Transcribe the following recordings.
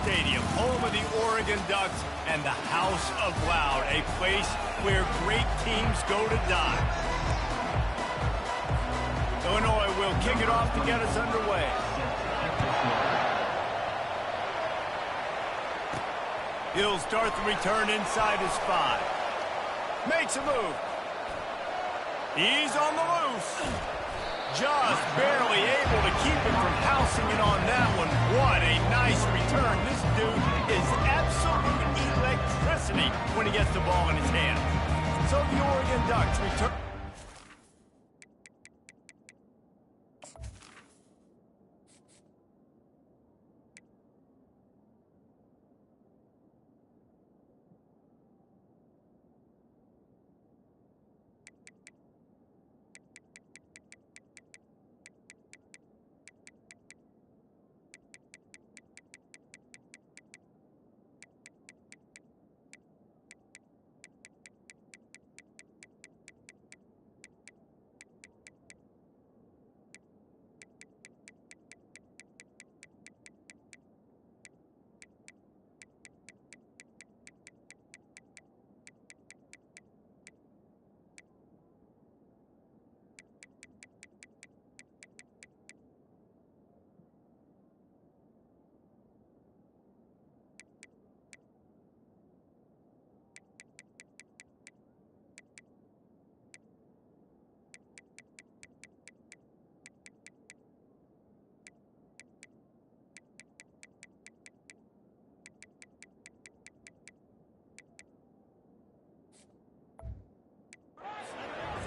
Stadium, home of the Oregon Ducks and the House of Loud, a place where great teams go to die. Illinois will kick it off to get us underway. He'll start the return inside his 5. Makes a move. He's on the loose. Just barely able to keep him from pouncing in on that one. What a nice return. This dude is absolute electricity when he gets the ball in his hands. So the Oregon Ducks return.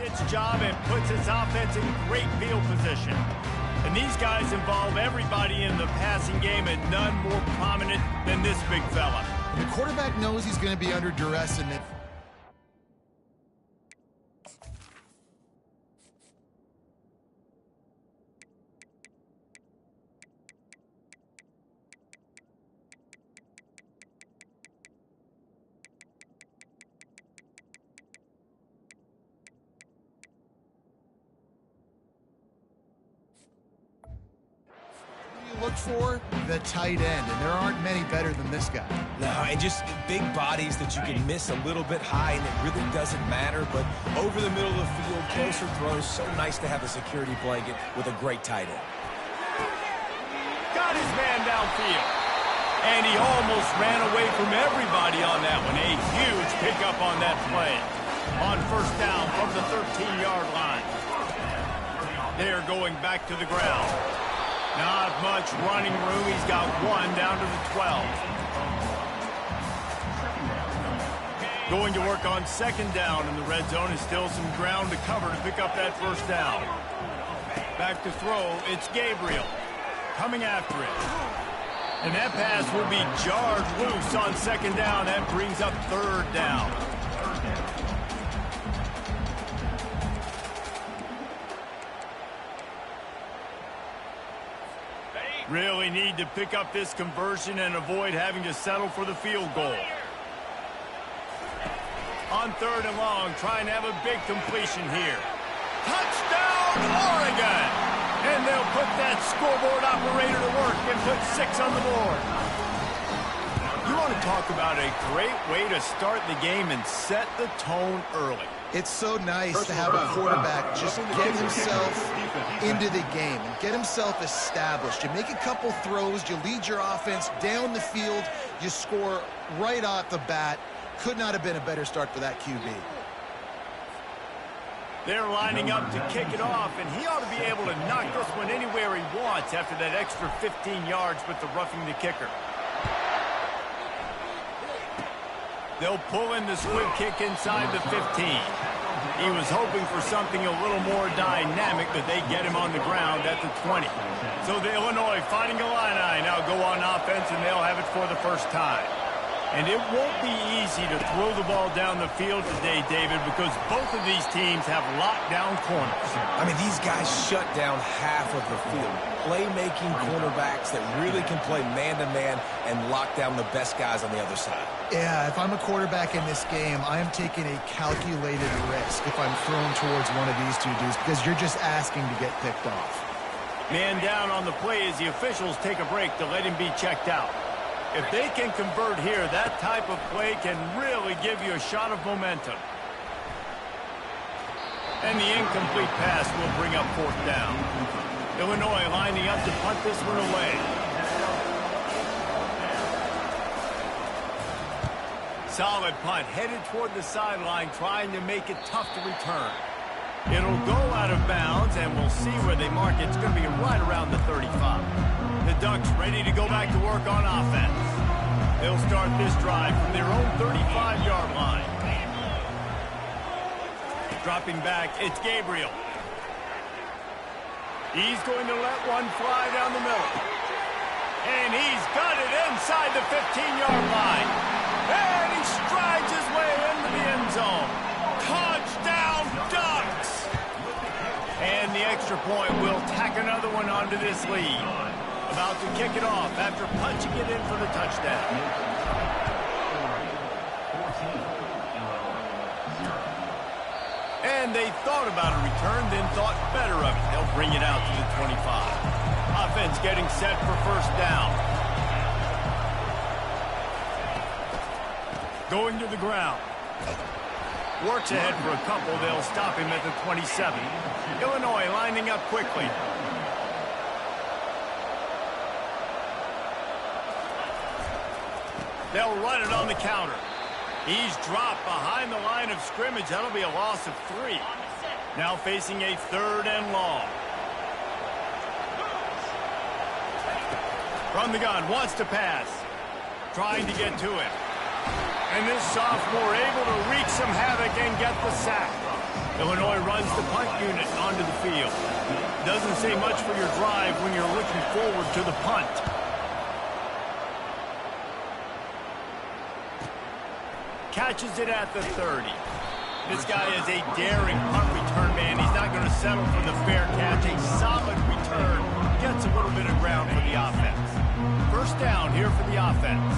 Its job and puts its offense in great field position. And these guys involve everybody in the passing game, and none more prominent than this big fella. The quarterback knows he's going to be under duress in it. Look for the tight end, and there aren't many better than this guy. No, and just big bodies that you can miss a little bit high, and it really doesn't matter. But over the middle of the field, closer throws, so nice to have a security blanket with a great tight end. Got his man downfield. And he almost ran away from everybody on that one. A huge pickup on that play. On first down from the 13-yard line. They're going back to the ground. Not much running room. He's got one down to the 12. Going to work on second down in the red zone. Is still some ground to cover to pick up that first down. Back to throw. It's Gabriel coming after it. And that pass will be jarred loose on second down. That brings up third down. Really need to pick up this conversion and avoid having to settle for the field goal. On third and long, trying to have a big completion here. Touchdown, Oregon! And they'll put that scoreboard operator to work and put 6 on the board. You want to talk about a great way to start the game and set the tone early. It's so nice to have a quarterback just get himself into the game and get himself established. You make a couple throws, you lead your offense down the field, you score right off the bat. Could not have been a better start for that QB. They're lining up to kick it off, and he ought to be able to knock this one anywhere he wants after that extra 15 yards with the roughing the kicker. They'll pull in the squib kick inside the 15. He was hoping for something a little more dynamic, but they get him on the ground at the 20. So the Illinois fighting Illini now go on offense, and they'll have it for the first time. And it won't be easy to throw the ball down the field today, David, because both of these teams have lockdown corners. I mean, these guys shut down half of the field. Playmaking cornerbacks that really can play man-to-man and lock down the best guys on the other side. Yeah, if I'm a quarterback in this game, I am taking a calculated risk if I'm thrown towards one of these two dudes because you're just asking to get picked off. Man down on the play as the officials take a break to let him be checked out. If they can convert here, that type of play can really give you a shot of momentum. And the incomplete pass will bring up 4th down. Illinois lining up to punt this one away. Solid punt, headed toward the sideline, trying to make it tough to return. It'll go out of bounds, and we'll see where they mark it. It's going to be right around the 35. The Ducks ready to go back to work on offense. They'll start this drive from their own 35-yard line. Dropping back, it's Gabriel. He's going to let one fly down the middle. And he's got it inside the 15-yard line. And he strides his way into the end zone. Touchdown, Ducks! And the extra point will tack another one onto this lead. About to kick it off after punching it in for the touchdown. And they thought about a return, then thought better of it. They'll bring it out to the 25. Offense getting set for 1st down. Going to the ground. Works ahead for a couple. They'll stop him at the 27. Illinois lining up quickly. They'll run it on the counter. He's dropped behind the line of scrimmage. That'll be a loss of 3. Now facing a 3rd and long. From the gun, wants to pass. Trying to get to it. And this sophomore able to wreak some havoc and get the sack. Illinois runs the punt unit onto the field. Doesn't say much for your drive when you're looking forward to the punt. Catches it at the 30. This guy is a daring punt return man. He's not going to settle for the fair catch. A solid return. Gets a little bit of ground for the offense. 1st down here for the offense.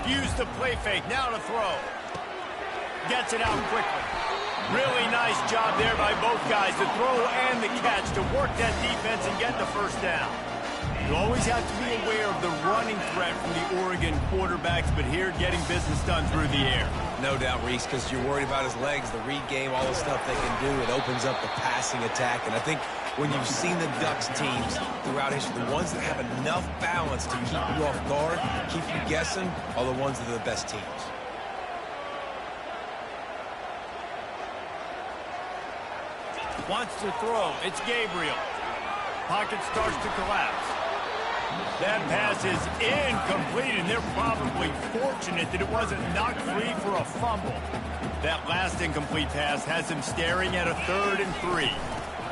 Use the play fake. Now to throw. Gets it out quickly. Really nice job there by both guys, the throw and the catch, to work that defense and get the 1st down. You always have to be aware of the running threat from the Oregon quarterbacks, but here getting business done through the air. No doubt, Reese, because you're worried about his legs, the read game, all the stuff they can do. It opens up the passing attack. And I think when you've seen the Ducks teams throughout history, the ones that have enough balance to keep you off guard, keep you guessing, are the ones that are the best teams. Wants to throw. It's Gabriel. Pocket starts to collapse. That pass is incomplete, and they're probably fortunate that it wasn't knocked free for a fumble. That last incomplete pass has him staring at a 3rd and 3.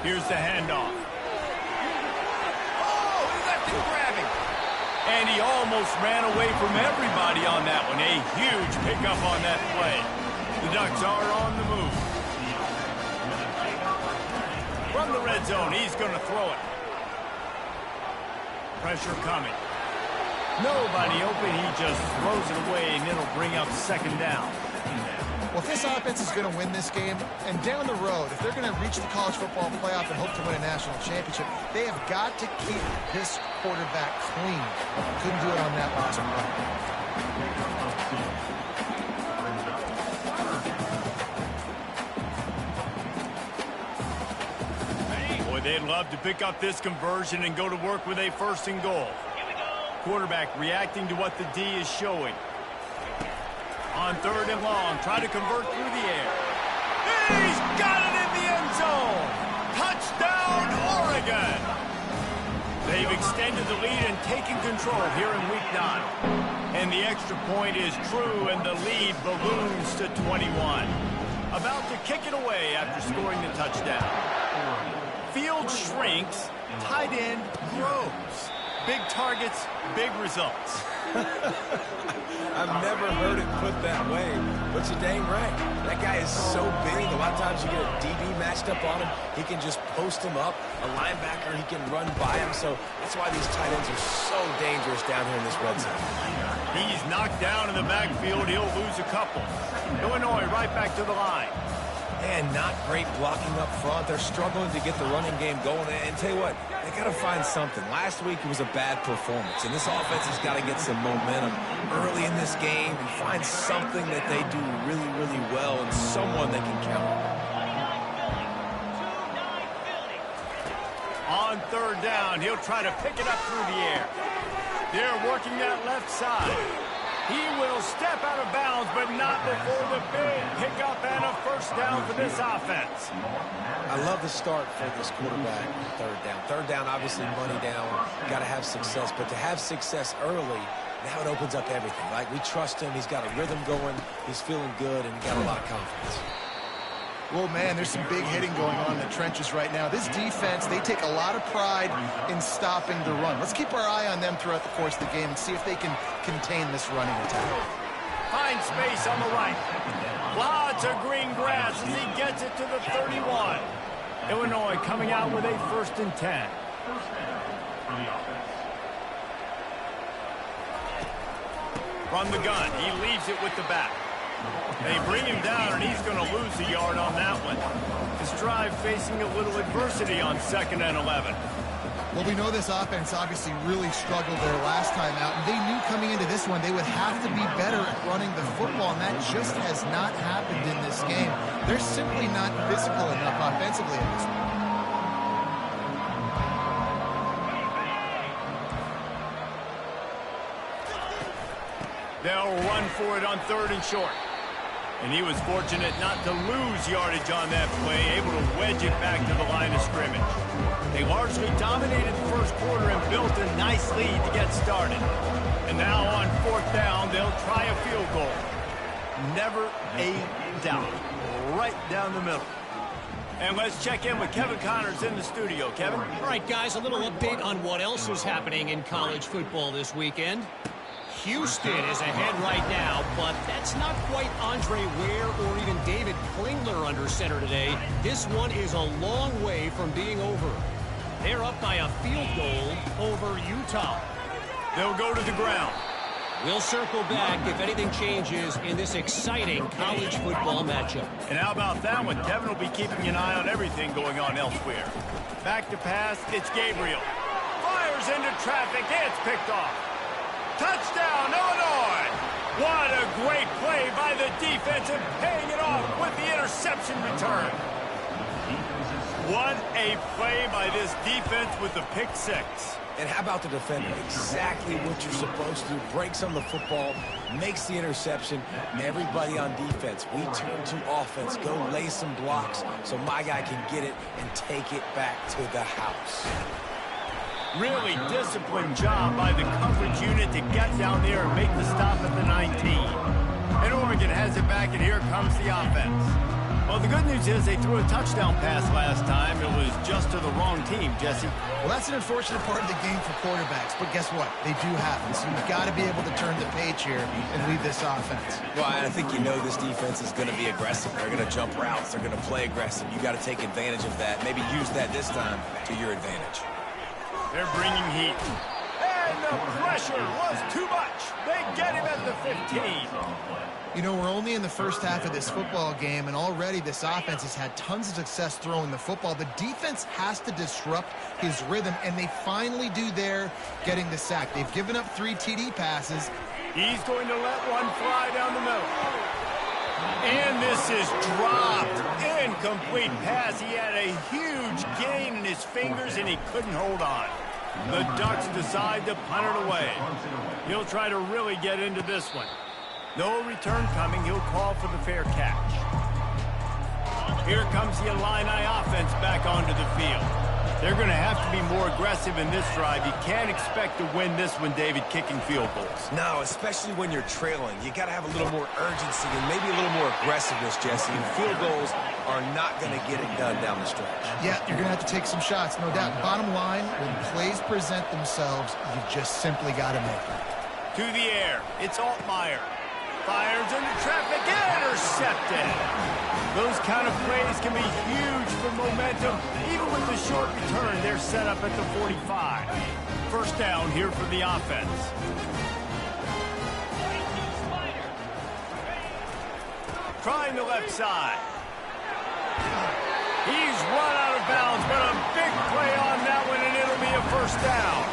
Here's the handoff. Oh, he left him grabbing. And he almost ran away from everybody on that one. A huge pickup on that play. The Ducks are on the move. From the red zone, he's going to throw it. Pressure coming. Nobody open. He just throws it away, and it'll bring up 2nd down. Well, if this offense is going to win this game, and down the road, if they're going to reach the college football playoff and hope to win a national championship, they have got to keep this quarterback clean. Couldn't do it on that last run. They'd love to pick up this conversion and go to work with a 1st and goal. Quarterback reacting to what the D is showing. On 3rd and long, try to convert through the air. He's got it in the end zone! Touchdown, Oregon! They've extended the lead and taken control here in Week 9. And the extra point is true, and the lead balloons to 21. About to kick it away after scoring the touchdown. Field shrinks, tight end grows. Big targets, big results. I've never heard it put that way, but you're dang right. That guy is so big. A lot of times you get a DB matched up on him. He can just post him up. A linebacker, he can run by him. So that's why these tight ends are so dangerous down here in this red zone. He's knocked down in the backfield. He'll lose a couple. Illinois right back to the line. Man, not great blocking up front. They're struggling to get the running game going. And tell you what, they got to find something. Last week it was a bad performance, and this offense has got to get some momentum early in this game and find something that they do really, really well and someone they can count on. On third down, he'll try to pick it up through the air. They're working that left side. He will step out of bounds, but not before the big pickup and a first down for this offense. I love the start for this quarterback on third down. Third down, obviously money down. Got to have success, but to have success early, now it opens up everything. Like, we trust him. He's got a rhythm going. He's feeling good, and he got a lot of confidence. Well, man, there's some big hitting going on in the trenches right now. This defense, they take a lot of pride in stopping the run. Let's keep our eye on them throughout the course of the game and see if they can contain this running attack. Find space on the right. Lots of green grass as he gets it to the 31. Illinois coming out with a 1st and 10. From the gun, he leaves it with the back. They bring him down, and he's going to lose a yard on that one. His drive facing a little adversity on 2nd and 11. Well, we know this offense obviously really struggled their last time out, and they knew coming into this one they would have to be better at running the football, and that just has not happened in this game. They're simply not physical enough offensively in this one. They'll run for it on 3rd and short. And he was fortunate not to lose yardage on that play, able to wedge it back to the line of scrimmage. They largely dominated the first quarter and built a nice lead to get started. And now on 4th down, they'll try a field goal. Never a doubt. Right down the middle. And let's check in with Kevin Connors in the studio. Kevin? All right, guys, a little update on what else is happening in college football this weekend. Houston is ahead right now, but that's not quite Andre Ware or even David Klingler under center today. This one is a long way from being over. They're up by a field goal over Utah. They'll go to the ground. We'll circle back if anything changes in this exciting college football matchup. And how about that one? Kevin will be keeping an eye on everything going on elsewhere. Back to pass, it's Gabriel. Fires into traffic, it's picked off. Touchdown, Illinois! What a great play by the defense and paying it off with the interception return. What a play by this defense with the pick six. And how about the defender? Exactly what you're supposed to do. Breaks on the football, makes the interception, and everybody on defense, we turn to offense. Go lay some blocks so my guy can get it and take it back to the house. Really disciplined job by the coverage unit to get down there and make the stop at the 19. And Oregon has it back, and here comes the offense. Well, the good news is they threw a touchdown pass last time. It was just to the wrong team, Jesse. Well, that's an unfortunate part of the game for quarterbacks, but guess what? They do happen, so you've got to be able to turn the page here and lead this offense. Well, I think you know this defense is going to be aggressive. They're going to jump routes. They're going to play aggressive. You got to take advantage of that. Maybe use that this time to your advantage. They're bringing heat. And the pressure was too much. They get him at the 15. You know, we're only in the first half of this football game, and already this offense has had tons of success throwing the football. The defense has to disrupt his rhythm, and they finally do there, getting the sack. They've given up 3 TD passes. He's going to let one fly down the middle. And this is dropped. Incomplete pass. He had a huge gain in his fingers, and he couldn't hold on. The Ducks decide to punt it away. He'll try to really get into this one. No return coming. He'll call for the fair catch. Here comes the Illini offense back onto the field. They're going to have to be more aggressive in this drive. You can't expect to win this one, David, kicking field goals. No, especially when you're trailing. You got to have a little more urgency and maybe a little more aggressiveness, Jesse. And field goals are not going to get it done down the stretch. Yeah, you're going to have to take some shots, no doubt. Bottom line, when plays present themselves, you just simply got to make them. To the air, it's Altmaier. Fires into traffic, intercepted. Those kind of plays can be huge for momentum. Even with the short return, they're set up at the 45. First down here for the offense. Trying the left side. He's run out of bounds, but a big play on that one, and it'll be a first down.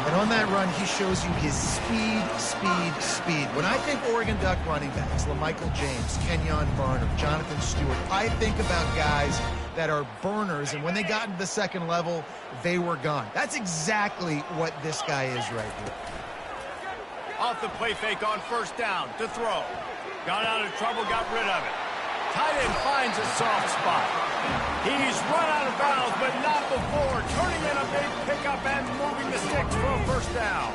And on that run, he shows you his speed, speed, speed. When I think Oregon Duck running backs, LaMichael James, Kenyon Barner, Jonathan Stewart, I think about guys that are burners, and when they got into the second level, they were gone. That's exactly what this guy is right here. Off the play fake on first down to throw. Got out of trouble, got rid of it. Tight end finds a soft spot. He's run out of bounds, but not before. Turning in a big pickup and moving the sticks for a first down.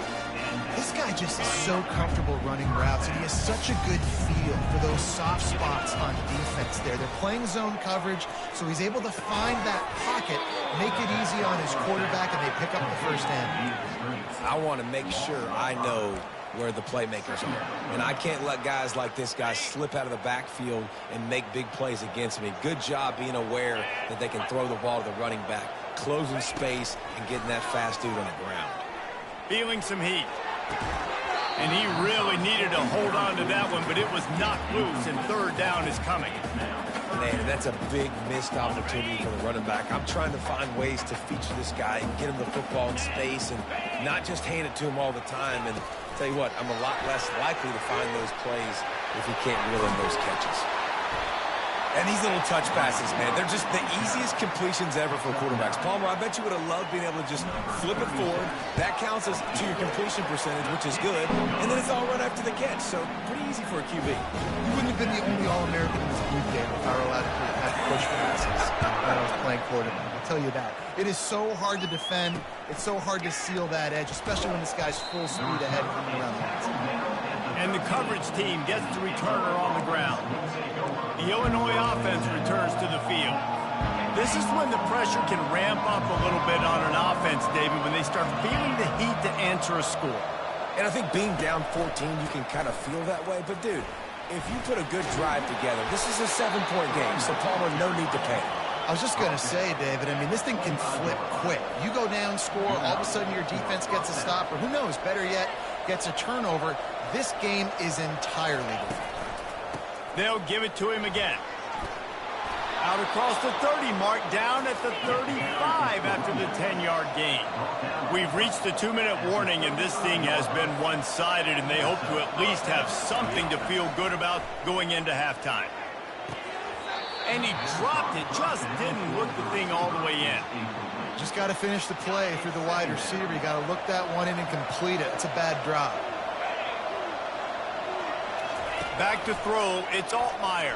This guy just is so comfortable running routes, and he has such a good feel for those soft spots on defense there. They're playing zone coverage, so he's able to find that pocket, make it easy on his quarterback, and they pick up the first down. I want to make sure I know where the playmakers are. And I can't let guys like this guy slip out of the backfield and make big plays against me. Good job being aware that they can throw the ball to the running back, closing space, and getting that fast dude on the ground. Feeling some heat. And he really needed to hold on to that one, but it was knocked loose, and third down is coming. Man, that's a big missed opportunity for the running back. I'm trying to find ways to feature this guy and get him the football in space and not just hand it to him all the time. And tell you what, I'm a lot less likely to find those plays if he can't reel in those catches. And these little touch passes, man, they're just the easiest completions ever for quarterbacks. Palmer, I bet you would have loved being able to just flip it forward. That counts as to your completion percentage, which is good. And then it's all run after the catch, so pretty easy for a QB. You wouldn't have been the only All-American in this booth game if I were allowed to push passes when I was playing quarterback. I'll tell you that. It is so hard to defend. It's so hard to seal that edge, especially when this guy's full speed ahead coming around the outside. And the coverage team gets the returner on the ground. The Illinois offense returns to the field. This is when the pressure can ramp up a little bit on an offense, David, when they start feeling the heat to answer a score. And I think being down 14, you can kind of feel that way. But, dude, if you put a good drive together, this is a 7-point game, so Palmer, no need to panic. I was just going to say, David, I mean, this thing can flip quick. You go down, score, all of a sudden your defense gets a stop, or who knows, better yet, gets a turnover. This game is entirely different. They'll give it to him again. Out across the 30 mark, down at the 35 after the 10-yard gain. We've reached the 2-minute warning, and this thing has been one-sided, and they hope to at least have something to feel good about going into halftime. And he dropped it, just didn't look the thing all the way in. Just got to finish the play through the wide receiver. You got to look that one in and complete it. It's a bad drop. Back to throw, it's Altmaier.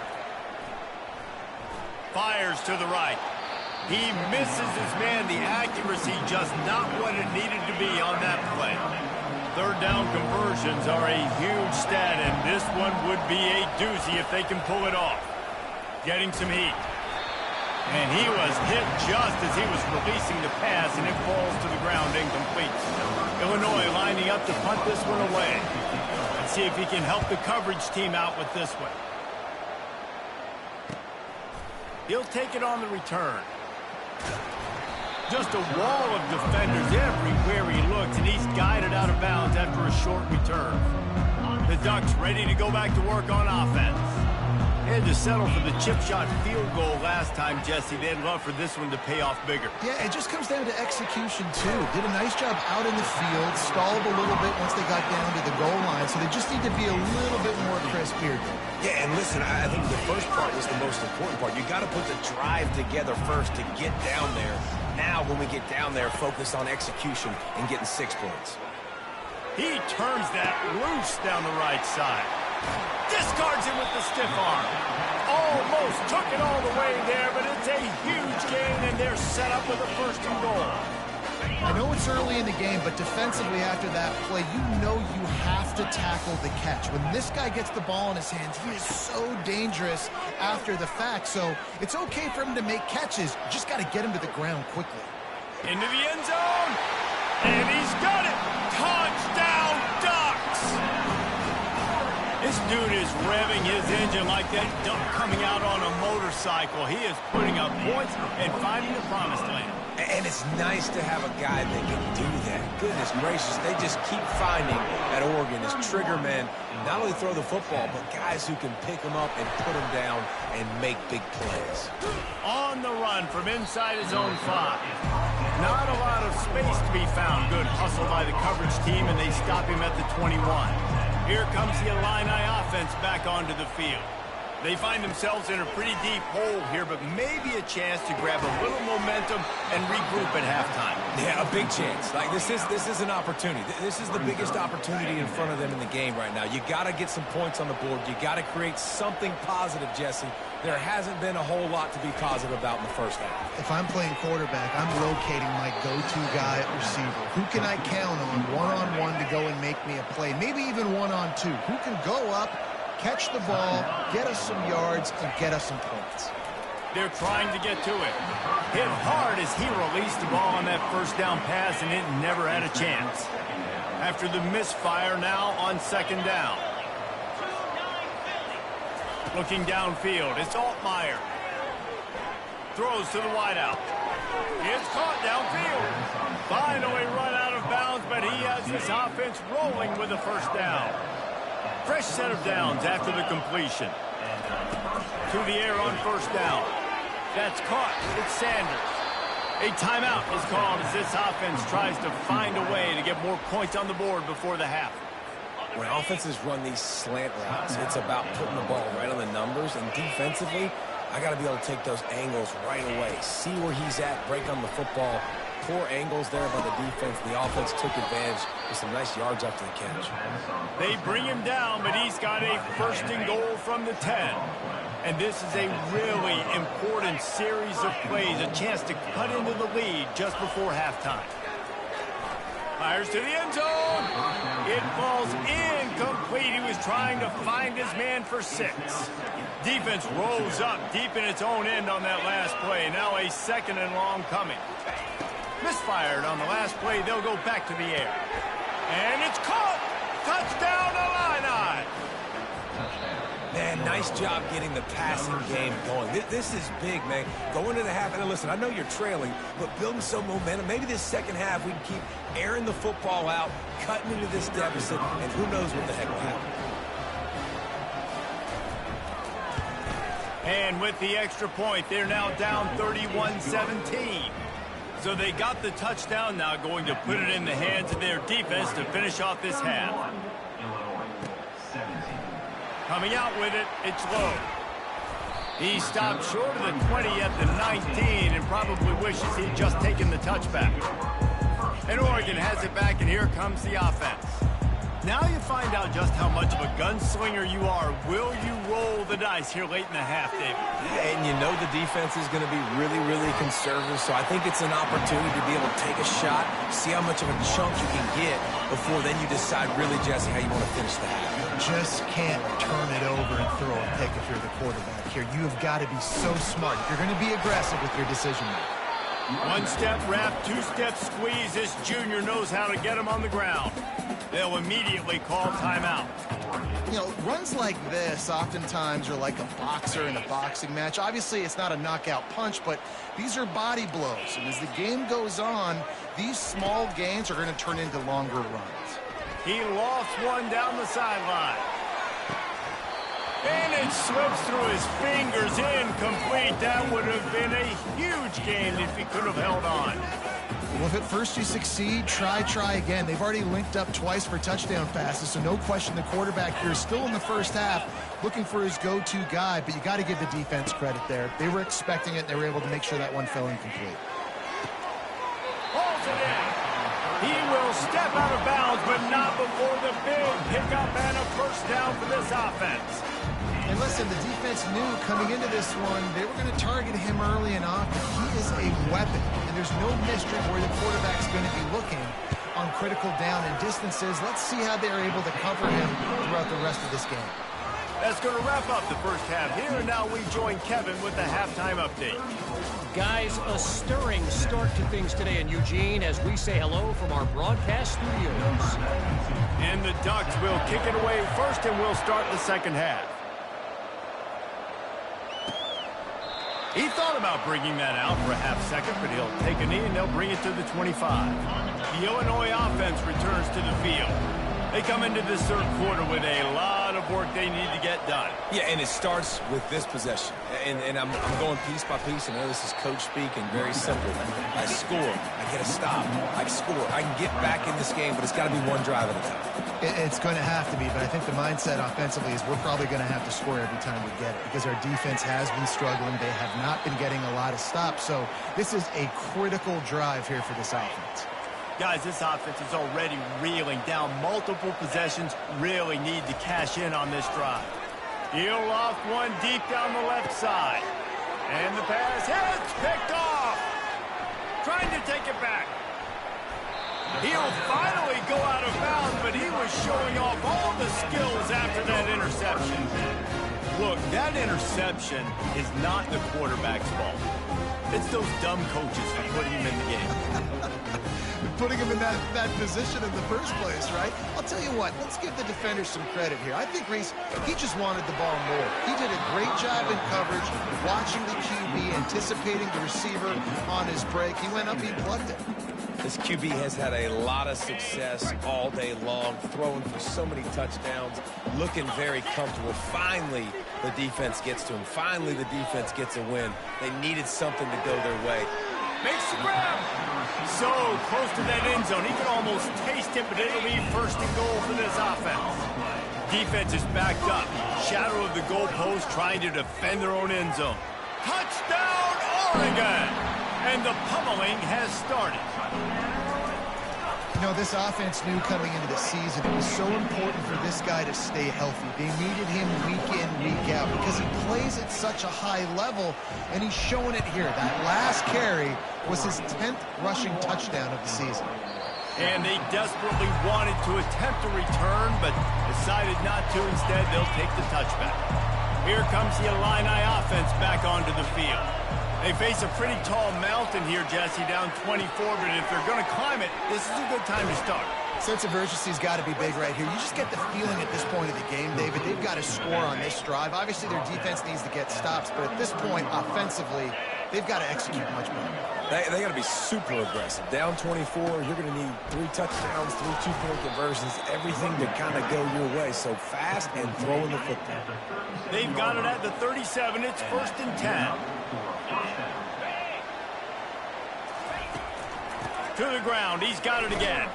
Fires to the right. He misses his man. The accuracy just not what it needed to be on that play. Third down conversions are a huge stat, and this one would be a doozy if they can pull it off. Getting some heat. And he was hit just as he was releasing the pass, and it falls to the ground incomplete. Illinois lining up to punt this one away. Let's see if he can help the coverage team out with this one. He'll take it on the return. Just a wall of defenders everywhere he looks, and he's guided out of bounds after a short return. The Ducks ready to go back to work on offense. They had to settle for the chip shot field goal last time, Jesse. They'd love for this one to pay off bigger. Yeah, it just comes down to execution, too. Did a nice job out in the field, stalled a little bit once they got down to the goal line, so they just need to be a little bit more crisp here. Yeah, and listen, I think the first part was the most important part. You got to put the drive together first to get down there. Now, when we get down there, focus on execution and getting 6 points. He turns that loose down the right side. Discards it with the stiff arm. Almost took it all the way there, but it's a huge gain, and they're set up with a first and goal. I know it's early in the game, but defensively after that play, you know you have to tackle the catch. When this guy gets the ball in his hands, he is so dangerous after the fact. So it's okay for him to make catches. You just got to get him to the ground quickly. Into the end zone, and he's got it. Touchdown, Ducks! This dude is revving his engine like that duck coming out on a motorcycle. He is putting up points and finding the promised land. And it's nice to have a guy that can do that. Goodness gracious, they just keep finding at Oregon is trigger men, not only throw the football, but guys who can pick them up and put them down and make big plays. On the run from inside his own 5. Not a lot of space to be found. Good hustle by the coverage team, and they stop him at the 21. Here comes the Illini offense back onto the field. They find themselves in a pretty deep hole here, but maybe a chance to grab a little momentum and regroup at halftime. Yeah, a big chance. Like this is an opportunity. This is the biggest opportunity in front of them in the game right now. You got to get some points on the board. You got to create something positive, Jesse. There hasn't been a whole lot to be positive about in the first half. If I'm playing quarterback, I'm locating my go-to guy at receiver. Who can I count on one-on-one to go and make me a play? Maybe even one-on-two. Who can go up, catch the ball, get us some yards, and get us some points? They're trying to get to it. Hit hard as he released the ball on that first down pass, and it never had a chance. After the misfire, now on second down. Looking downfield, it's Altmaier. Throws to the wideout. It's caught downfield. Finally run out of bounds, but he has his offense rolling with a first down. Fresh set of downs after the completion. To the air on first down. That's caught. It's Sanders. A timeout is called as this offense tries to find a way to get more points on the board before the half. When offenses run these slant routes, it's about putting the ball right on the numbers. And defensively, I got to be able to take those angles right away. See where he's at, break on the football. Poor angles there by the defense. The offense took advantage with some nice yards after the catch. They bring him down, but he's got a first and goal from the 10. And this is a really important series of plays, a chance to cut into the lead just before halftime. Fires to the end zone. It falls incomplete. He was trying to find his man for 6. Defense rolls up deep in its own end on that last play. Now a second and long coming. Misfired on the last play. They'll go back to the air. And it's caught. Touchdown, Illini. Man, nice job getting the passing game going. This is big, man. Going into the half, and listen, I know you're trailing, but building some momentum. Maybe this second half we can keep airing the football out, cutting into this deficit, and who knows what the heck will happen. And with the extra point, they're now down 31-17. So they got the touchdown, now going to put it in the hands of their defense to finish off this half. Coming out with it, it's Lowe. He stopped short of the 20 at the 19 and probably wishes he'd just taken the touchback. And Oregon has it back, and here comes the offense. Now you find out just how much of a gunslinger you are. Will you roll the dice here late in the half, David? Yeah, and you know the defense is going to be really, really conservative, so I think it's an opportunity to be able to take a shot, see how much of a chunk you can get before then you decide really, Jesse, how you want to finish the half. Just can't turn it over and throw a pick if you're the quarterback here. You have got to be so smart. If you're going to be aggressive with your decision making. One-step wrap, two-step squeeze. This junior knows how to get him on the ground. They'll immediately call timeout. You know, runs like this oftentimes are like a boxer in a boxing match. Obviously, it's not a knockout punch, but these are body blows. And as the game goes on, these small gains are going to turn into longer runs. He lost one down the sideline. And it slips through his fingers, incomplete. That would have been a huge game if he could have held on. Well, if at first you succeed, try again. They've already linked up twice for touchdown passes, so no question the quarterback here is still in the first half looking for his go-to guy, but you got to give the defense credit there. They were expecting it, and they were able to make sure that one fell incomplete. Holds it in. He will step out of bounds, but not before the big pickup and a first down for this offense. And listen, the defense knew coming into this one, they were going to target him early and often. He is a weapon, and there's no mystery where the quarterback's going to be looking on critical down and distances. Let's see how they're able to cover him throughout the rest of this game. That's going to wrap up the first half here, and now we join Kevin with the halftime update. Guys, a stirring start to things today in Eugene as we say hello from our broadcast studios. And the Ducks will kick it away first, and we'll start the second half. He thought about bringing that out for a half second, but he'll take a knee and they'll bring it to the 25. The Illinois offense returns to the field. They come into this third quarter with a lot of work they need to get done. Yeah, and it starts with this possession. And I'm going piece by piece. I know this is coach speak and very simple. I score. I get a stop. I score. I can get back in this game, but it's got to be one drive at a time. It's going to have to be, but I think the mindset offensively is we're probably going to have to score every time we get it because our defense has been struggling. They have not been getting a lot of stops. So this is a critical drive here for this offense. Guys, this offense is already reeling down multiple possessions, really need to cash in on this drive. He'll off one deep down the left side. And the pass hits, picked off. Trying to take it back. He'll finally go out of bounds, but he was showing off all the skills after that interception. Look, that interception is not the quarterback's fault. It's those dumb coaches for putting him in the game. Putting him in that position in the first place, right? I'll tell you what, let's give the defenders some credit here. I think Reese, he just wanted the ball more. He did a great job in coverage, watching the QB, anticipating the receiver on his break. He went up, he plugged it. This QB has had a lot of success all day long, throwing for so many touchdowns, looking very comfortable. Finally, the defense gets to him. Finally, the defense gets a win. They needed something to go their way. Makes the grab. So close to that end zone. He can almost taste it, but it'll be first and goal for this offense. Defense is backed up. Shadow of the goalpost trying to defend their own end zone. Touchdown, Oregon! And the pummeling has started. You know, this offense knew coming into the season it was so important for this guy to stay healthy. They needed him week in, week out because he plays at such a high level, and he's showing it here. That last carry was his 10th rushing touchdown of the season. And they desperately wanted to attempt a return, but decided not to. Instead, they'll take the touchback. Here comes the Illini offense back onto the field. They face a pretty tall mountain here, Jesse, down 24, but if they're going to climb it, this is a good time to start. Sense of urgency's got to be big right here. You just get the feeling at this point of the game, David, they've got to score on this drive. Obviously, their defense needs to get stops, but at this point, offensively, they've got to execute much better. They got to be super aggressive. Down 24, you're going to need 3 touchdowns, 3 two-point conversions, everything to kind of go your way. So fast and throwing the football. They've got it at the 37. It's first and 10. To the ground. He's got it again.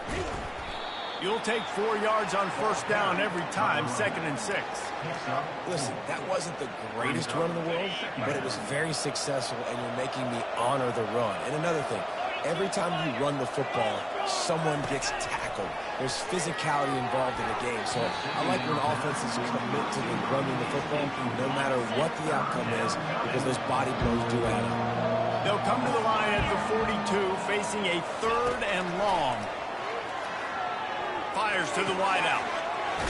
You'll take 4 yards on first down every time, 2nd and 6. Listen, that wasn't the greatest run in the world, but it was very successful, and you're making me honor the run. And another thing, every time you run the football, someone gets tackled. There's physicality involved in the game. So I like when offenses commit to running the football, no matter what the outcome is, because those body blows do add up. They'll come to the line at the 42, facing a 3rd and long. Fires to the wideout.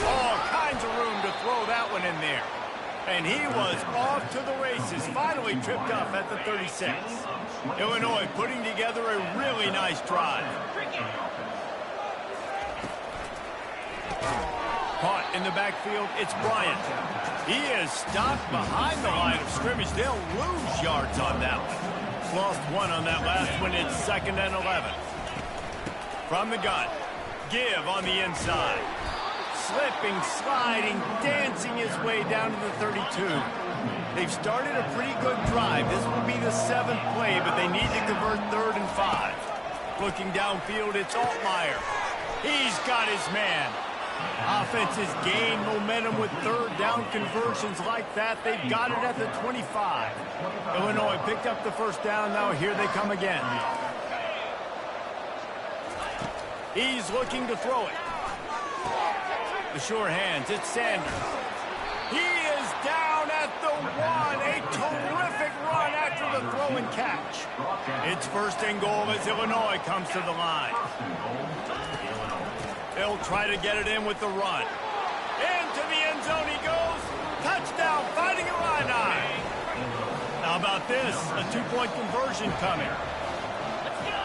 All kinds of room to throw that one in there. And he was off to the races, finally tripped up at the 36. Illinois putting together a really nice drive. Caught in the backfield, it's Bryant. He is stopped behind the line of scrimmage. They'll lose yards on that one. Lost 1 on that last one. It's 2nd and 11. From the gun. Give on the inside. Slipping, sliding, dancing his way down to the 32. They've started a pretty good drive. This will be the 7th play, but they need to convert 3rd and 5. Looking downfield, it's Altmaier. He's got his man. Offenses gain momentum with 3rd down conversions like that. They've got it at the 25. Illinois picked up the first down. Now here they come again. He's looking to throw it. The sure hands, it's Sanders. He is down at the 1. A terrific run after the throw and catch. It's first and goal as Illinois comes to the line. They'll try to get it in with the run. Into the end zone he goes. Touchdown, Fighting Illini. How about this? A 2-point conversion coming.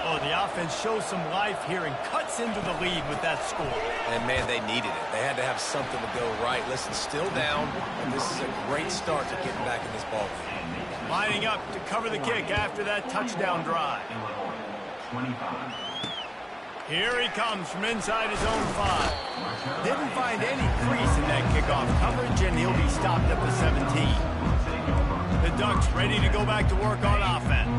Oh, the offense shows some life here and cuts into the lead with that score. And, man, they needed it. They had to have something to go right. Listen, still down, and this is a great start to getting back in this ballgame. Lining up to cover the kick after that touchdown drive. Here he comes from inside his own 5. Didn't find any crease in that kickoff coverage, and he'll be stopped at the 17. The Ducks ready to go back to work on offense.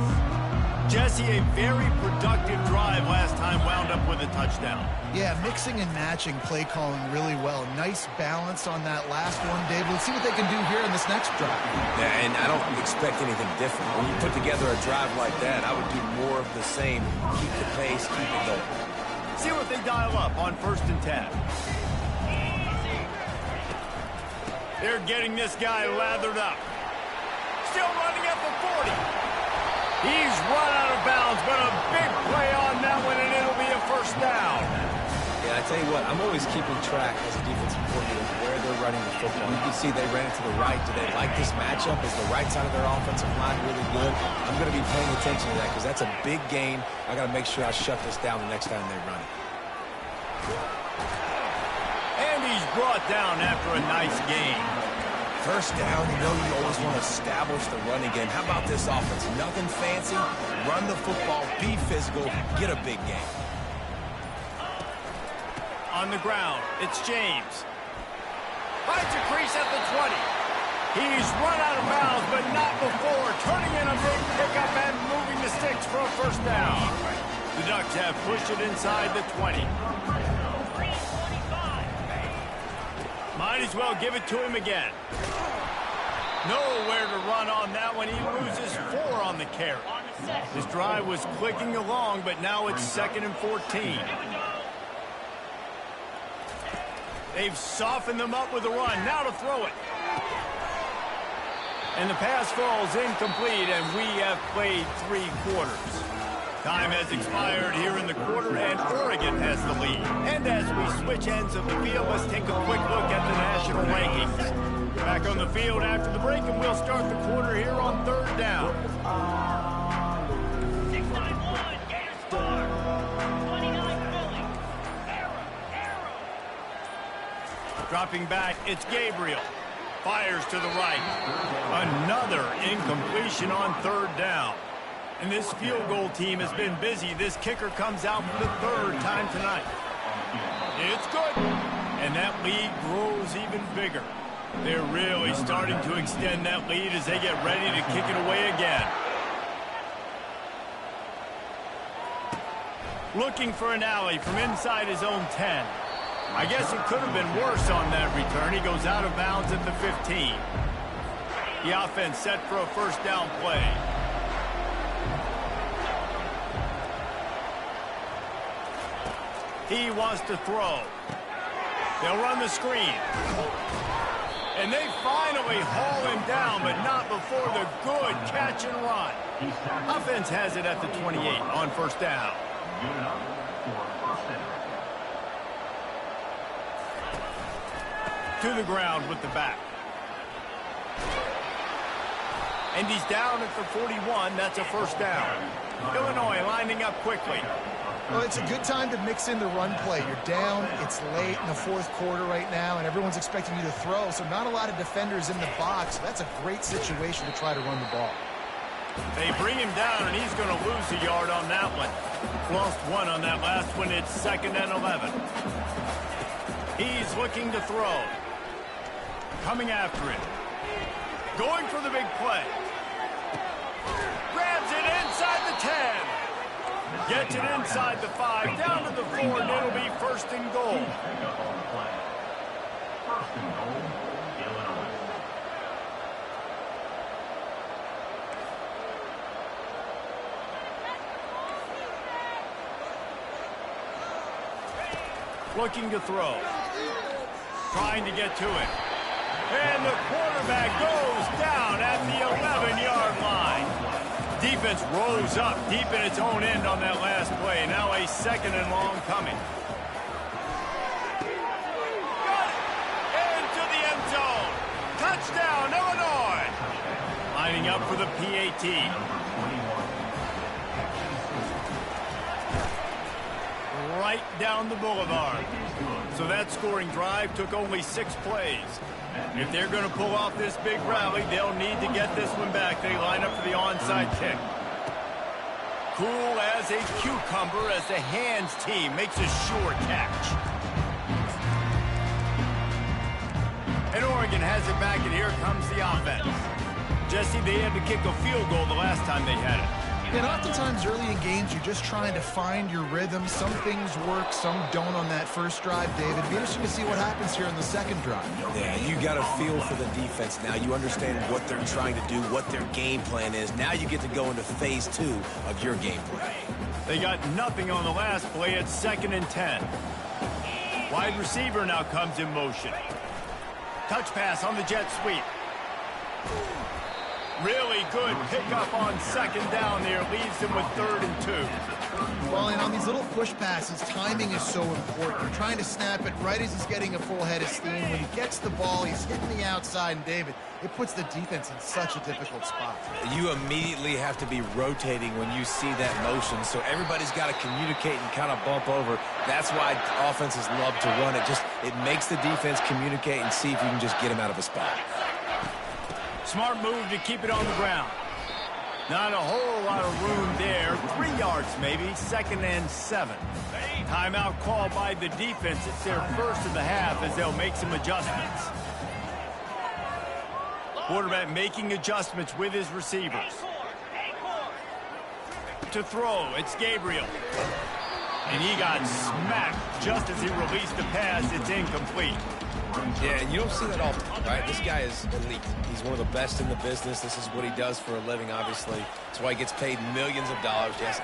Jesse, a very productive drive last time, wound up with a touchdown. Yeah, mixing and matching play calling really well. Nice balance on that last one, Dave. Let's see what they can do here in this next drive. Yeah, and I don't expect anything different. When you put together a drive like that, I would do more of the same. Keep the pace, keep it going. See what they dial up on 1st and 10. They're getting this guy lathered up. Still running at the 40. He's run out of bounds, but a big play on that one, and it'll be a 1st down. Yeah, I tell you what, I'm always keeping track as a defensive coordinator where they're running the football. You can see they ran it to the right. Do they like this matchup? Is the right side of their offensive line really good? I'm going to be paying attention to that because that's a big game. I got to make sure I shut this down the next time they run it. And he's brought down after a nice game. 1st down, you know you always want to establish the running game. How about this offense? Nothing fancy. Run the football, be physical, get a big game. On the ground, it's James. Finds a crease at the 20. He's run out of bounds, but not before turning in a big pickup and moving the sticks for a 1st down. The Ducks have pushed it inside the 20. Might as well give it to him again. Nowhere to run on that one. He loses 4 on the carry. His drive was clicking along, but now it's 2nd and 14. They've softened them up with a run. Now to throw it. And the pass falls incomplete, and we have played 3 quarters. Time has expired here in the quarter, and Oregon has the lead. And as we switch ends of the field, let's take a quick look at the national rankings. Back on the field after the break, and we'll start the quarter here on 3rd down. 691, Gators score. 29 Philly. Arrow. Dropping back, it's Gabriel. Fires to the right. Another incompletion on 3rd down. And this field goal team has been busy. This kicker comes out for the 3rd time tonight. It's good. And that lead grows even bigger. They're really starting to extend that lead as they get ready to kick it away again. Looking for an alley from inside his own 10. I guess it could have been worse on that return. He goes out of bounds at the 15. The offense set for a 1st down play. He wants to throw. They'll run the screen. And they finally haul him down, but not before the good catch and run. Offense has it at the 28 on 1st down. To the ground with the back. And he's down at the 41. That's a 1st down. Illinois lining up quickly. Well, it's a good time to mix in the run play. You're down, it's late in the 4th quarter right now, and everyone's expecting you to throw, so not a lot of defenders in the box. That's a great situation to try to run the ball. They bring him down, and he's going to lose a yard on that one. Lost 1 on that last one. It's 2nd and 11. He's looking to throw. Coming after it. Going for the big play. Grabs it inside the 10. Gets it inside the 5, down to the 4, and it'll be 1st and goal. Looking to throw. Trying to get to it. And the quarterback goes down at the 11-yard line. Defense rose up deep in its own end on that last play. Now a 2nd and long coming. Got it! Into the end zone. Touchdown, Illinois. Lining up for the PAT. right down the boulevard. So that scoring drive took only 6 plays. If they're going to pull off this big rally, they'll need to get this one back. They line up for the onside kick. Cool as a cucumber as the hands team makes a sure catch. And Oregon has it back, and here comes the offense. Jesse, they had to kick a field goal the last time they had it. And oftentimes early in games, you're just trying to find your rhythm. Some things work, some don't on that first drive, David. It'd be interesting to see what happens here in the second drive. Yeah, you got a feel for the defense now. You understand what they're trying to do, what their game plan is. Now you get to go into phase 2 of your game plan. They got nothing on the last play at 2nd and 10. Wide receiver now comes in motion. Touch pass on the jet sweep. Really good pickup on 2nd down there. Leaves them with 3rd and 2. Well, and on these little push passes, timing is so important. You're trying to snap it right as he's getting a full head of steam. When he gets the ball, he's hitting the outside. And, David, it puts the defense in such a difficult spot. You immediately have to be rotating when you see that motion, so everybody's got to communicate and kind of bump over. That's why offenses love to run it. It makes the defense communicate and see if you can just get him out of a spot. Smart move to keep it on the ground. Not a whole lot of room there. 3 yards maybe. 2nd and 7. Timeout called by the defense. It's their first of the half as they'll make some adjustments. Quarterback making adjustments with his receivers. To throw, it's Gabriel. And he got smacked just as he released the pass. It's incomplete. Yeah, and you don't see that all, right? This guy is elite. He's one of the best in the business. This is what he does for a living, obviously. That's why he gets paid millions of dollars. Yes,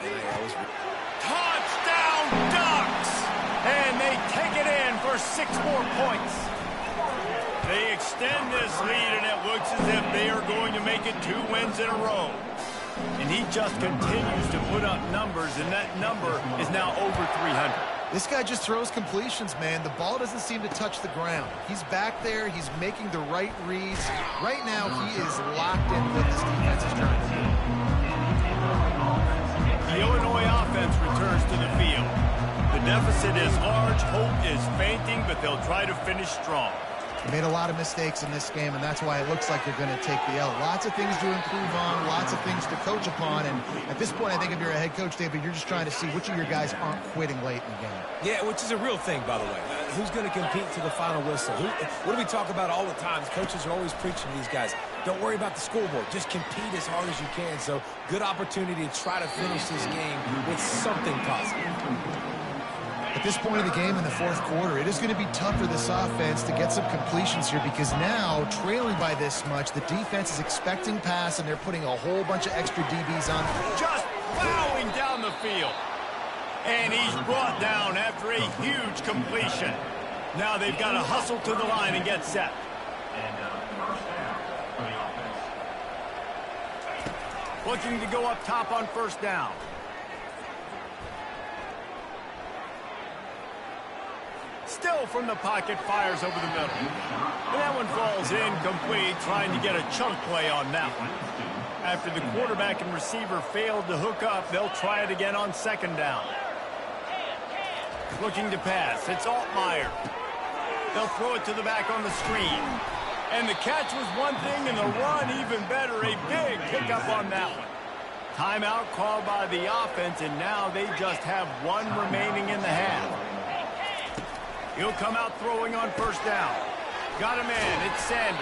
touchdown Ducks! And they take it in for 6 more points. They extend this lead, and it looks as if they are going to make it 2 wins in a row. And he just continues to put up numbers, and that number is now over 300. This guy just throws completions, man. The ball doesn't seem to touch the ground. He's back there. He's making the right reads. Right now, he is locked in what this defense is trying to do. The Illinois offense returns to the field. The deficit is large. Hope is fainting, but they'll try to finish strong. They made a lot of mistakes in this game, and that's why it looks like they're going to take the L. Lots of things to improve on, lots of things to coach upon, and at this point, I think if you're a head coach, David, you're just trying to see which of your guys aren't quitting late in the game. Yeah, which is a real thing, by the way. Who's going to compete to the final whistle? What do we talk about all the time? Coaches are always preaching to these guys. Don't worry about the scoreboard. Just compete as hard as you can. So, good opportunity to try to finish this game with something positive. At this point of the game in the fourth quarter, it is going to be tough for this offense to get some completions here because now, trailing by this much, the defense is expecting pass, and they're putting a whole bunch of extra DBs on. Just plowing down the field. And he's brought down after a huge completion. Now they've got to hustle to the line and get set. Looking to go up top on 1st down. Still from the pocket, fires over the middle. And that one falls incomplete, trying to get a chunk play on that one. After the quarterback and receiver failed to hook up, they'll try it again on 2nd down. Looking to pass, it's Altmaier. They'll throw it to the back on the screen. And the catch was one thing, and the run even better. A big pickup on that one. Timeout called by the offense, and now they just have 1 remaining in the half. He'll come out throwing on 1st down. Got him in. It's Sanders.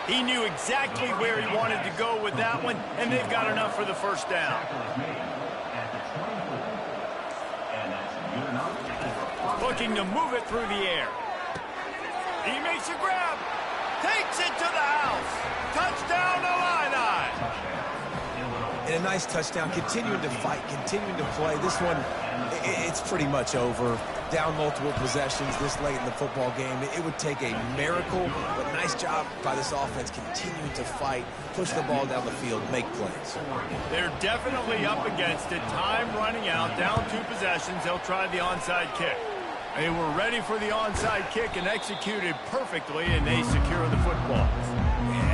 He knew exactly where he wanted to go with that one, and they've got enough for the 1st down. Looking to move it through the air. He makes a grab. Takes it to the house. Touchdown, Illini. And a nice touchdown. Continuing to fight, continuing to play. This one, it's pretty much over. Down multiple possessions this late in the football game. It would take a miracle, but nice job by this offense continuing to fight, push the ball down the field, make plays. They're definitely up against it. Time running out, down 2 possessions. They'll try the onside kick. They were ready for the onside kick and executed perfectly, and they secure the football.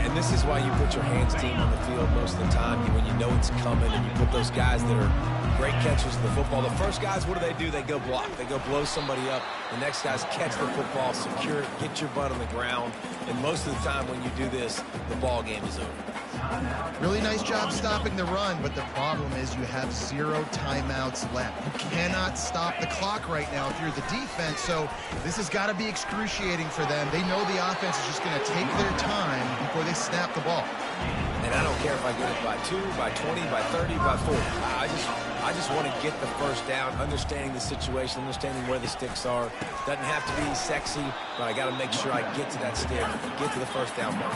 And this is why you put your hands team on the field most of the time. When you know it's coming and you put those guys that are great catchers of the football. The first guys, what do? They go block. They go blow somebody up. The next guys catch the football, secure it, get your butt on the ground. And most of the time when you do this, the ball game is over. Really nice job stopping the run, but the problem is you have 0 timeouts left. You cannot stop the clock right now if you're the defense, so this has got to be excruciating for them. They know the offense is just going to take their time before they snap the ball. And I don't care if I get it by 2, by 20, by 30, by 40. I just want to get the first down, understanding the situation, understanding where the sticks are. Doesn't have to be sexy, but I got to make sure I get to that stick, get to the first down mark.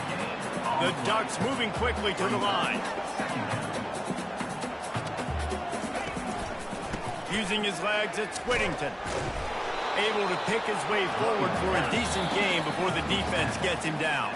The Ducks moving quickly to the line. Using his legs, it's Whittington. Able to pick his way forward for a decent game before the defense gets him down.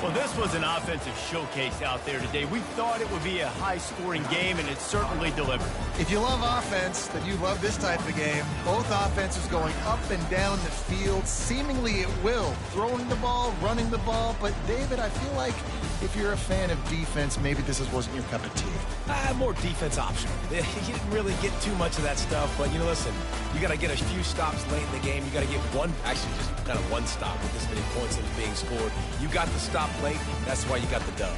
Well, this was an offensive showcase out there today. We thought it would be a high-scoring game, and it certainly delivered. If you love offense, then you love this type of game. Both offenses going up and down the field, seemingly at will. Throwing the ball, running the ball. But, David, I feel like if you're a fan of defense, maybe this wasn't your cup of tea. More defense optional. You didn't really get too much of that stuff, but, listen, you got to get a few stops late in the game. You got to get actually just kind of one stop with this many points that was being scored. You got the stop late. That's why you got the dub.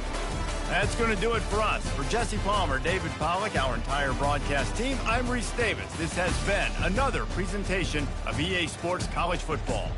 That's going to do it for us. For Jesse Palmer, David Pollack, our entire broadcast team, I'm Reese Davis. This has been another presentation of EA Sports College Football.